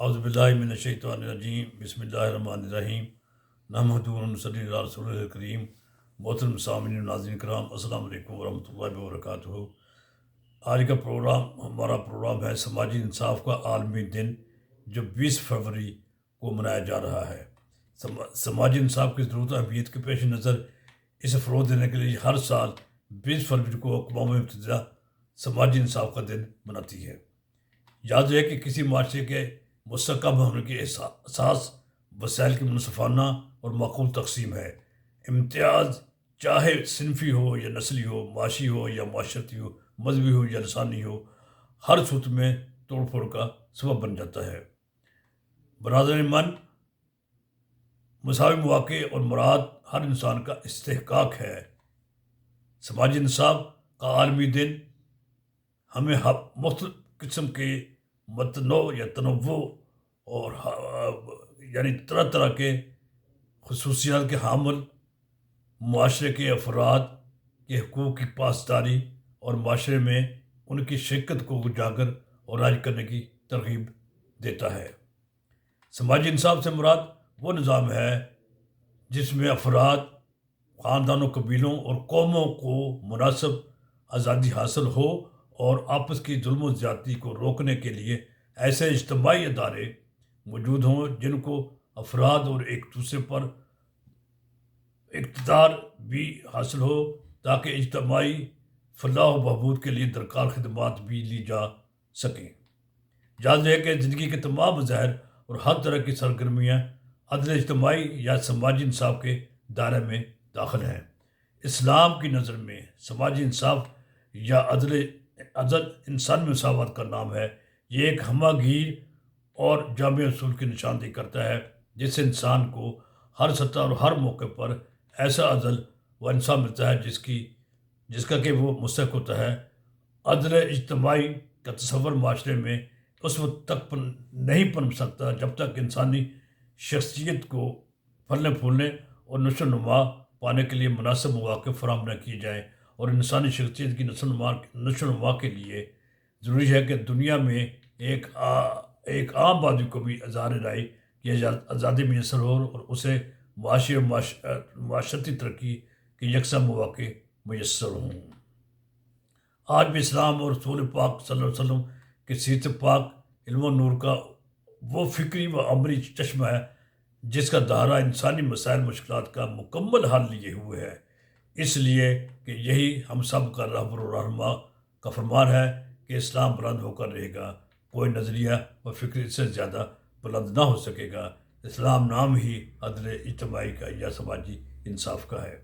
اعوذ باللہ من الشیطان الرجیم بسم اللہ الرحمن الرحیم نحمدہ و نصلی علی رسول الکریم. محترم سامعین ناظرین کرام، السلام علیکم ورحمۃ اللہ وبرکاتہ. آج کا ہمارا پروگرام ہے سماجی انصاف کا عالمی دن، جو 20 فروری کو منایا جا رہا ہے. سماجی انصاف کی ضرورت اہمیت کے پیش نظر اسے فروغ دینے کے لیے ہر سال 20 فروری کو اقوام متحدہ سماجی انصاف کا دن مناتی ہے. یاد رہے کہ کسی معاشرے کے مستحکم ہونے کی اساس وسائل کی منصفانہ اور معقول تقسیم ہے. امتیاز چاہے صنفی ہو یا نسلی ہو، معاشی ہو یا معاشرتی ہو، مذہبی ہو یا لسانی ہو، ہر صورت میں توڑ پھوڑ کا سبب بن جاتا ہے. برادر من، مساوی مواقع اور مراد ہر انسان کا استحقاق ہے. سماجی انصاف کا عالمی دن ہمیں مختلف قسم کے متنوع یا تنوع اور یعنی طرح طرح کے خصوصیات کے حامل معاشرے کے افراد کے حقوق کی پاسداری اور معاشرے میں ان کی شرکت کو اجاگر اور رائج کرنے کی ترغیب دیتا ہے. سماجی انصاف سے مراد وہ نظام ہے جس میں افراد، خاندانوں، قبیلوں اور قوموں کو مناسب آزادی حاصل ہو اور آپس کی ظلم و زیادتی کو روکنے کے لیے ایسے اجتماعی ادارے موجود ہوں جن کو افراد اور ایک دوسرے پر اقتدار بھی حاصل ہو، تاکہ اجتماعی فلاح و بہبود کے لیے درکار خدمات بھی لی جا سکیں. یاد رہے کہ زندگی کے تمام مظاہر اور ہر طرح کی سرگرمیاں عدل اجتماعی یا سماجی انصاف کے دائرے میں داخل ہیں. اسلام کی نظر میں سماجی انصاف یا عدل انسان میں مساوات کا نام ہے. یہ ایک ہمہ گیر اور جامع اصول کی نشاندہی کرتا ہے جس سے انسان کو ہر سطح اور ہر موقع پر ایسا عدل و انصاف ملتا ہے جس کا کہ وہ مستحق ہوتا ہے. عدل اجتماعی کا تصور معاشرے میں اس وقت تک نہیں پنپ سکتا جب تک انسانی شخصیت کو پھلنے پھولنے اور نشو و نما پانے کے لیے مناسب مواقع فراہم نہ کیے جائیں. اور انسانی شخصیت کی نشو و نما کے لیے ضروری ہے کہ دنیا میں ایک عام آبادی کو بھی اظہار رائے کی آزادی میسر ہو اور اسے معاشی اور معاشرتی ترقی کے یکساں مواقع میسر ہوں. آج بھی اسلام اور رسول پاک صلی اللہ علیہ وسلم کے سیرت پاک، علم و نور کا وہ فکری و عملی چشمہ ہے جس کا دائرہ انسانی مسائل مشکلات کا مکمل حل لیے ہوئے ہے. اس لیے کہ یہی ہم سب کا رہبر و رہنما کا فرمان ہے کہ اسلام بلند ہو کر رہے گا، کوئی نظریہ و فکر اس سے زیادہ بلند نہ ہو سکے گا. اسلام نام ہی عدل اجتماعی کا یا سماجی انصاف کا ہے.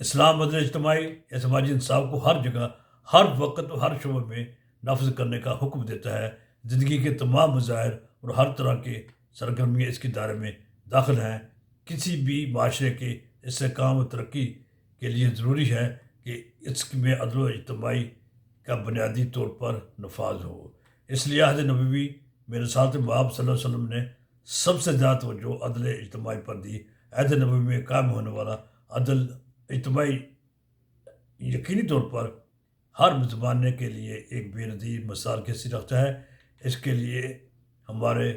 اسلام عدل اجتماعی یا سماجی انصاف کو ہر جگہ، ہر وقت اور ہر شعبے میں نافذ کرنے کا حکم دیتا ہے. زندگی کے تمام مظاہر اور ہر طرح کے سرگرمیاں اس کے دائرے میں داخل ہیں. کسی بھی معاشرے کے استحکام و ترقی کے لیے ضروری ہے کہ اس میں عدل و اجتماعی کا بنیادی طور پر نفاذ ہو. اس لیے عہد نبوی میں رسالت مآب صلی اللہ علیہ وسلم نے سب سے زیادہ توجہ عدل اجتماعی پر دی. عہد نبوی میں قائم ہونے والا عدل اجتماعی یقینی طور پر ہر مسلمان کے لیے ایک بے نظیر مثال کی حیثیت رکھتا ہے. اس کے لیے ہمارے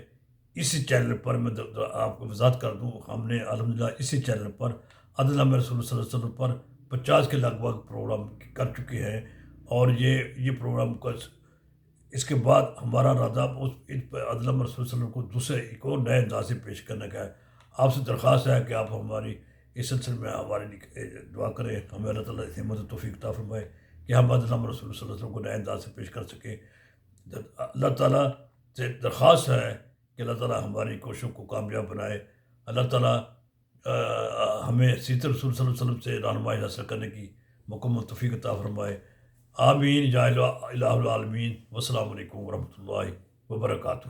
اسی چینل پر میں آپ کو وضاحت کر دوں، ہم نے الحمدللہ اسی چینل پر عدل نامہ رسول صلی اللہ علیہ وسلم پر 50 کے لگ بھگ پروگرام کر چکے ہیں. اور یہ پروگرام اس کے بعد ہمارا ارادہ عدل نامہ رسول صلی اللہ علیہ وسلم کو دوسرے ایک اور نئے انداز سے پیش کرنے کا ہے. آپ سے درخواست ہے کہ آپ ہماری اس سلسلے میں ہمارے لیے دعا کریں. ہمیں اللہ تعالیٰ ہمت و توفیق عطا فرمائے کہ ہم عدل نامہ رسول صلی اللہ علیہ وسلم کو نئے انداز سے پیش کر سکیں. اللہ تعالیٰ سے درخواست ہے کہ اللہ تعالیٰ ہماری کوششوں کو کامیاب بنائے. اللہ تعالیٰ ہمیں سیرت رسول صلی اللہ علیہ وسلم سے رہنمائی حاصل کرنے کی مکمل توفیق عطا فرمائے. آمین یا الہ العالمین. والسلام علیکم ورحمۃ اللہ وبرکاتہ.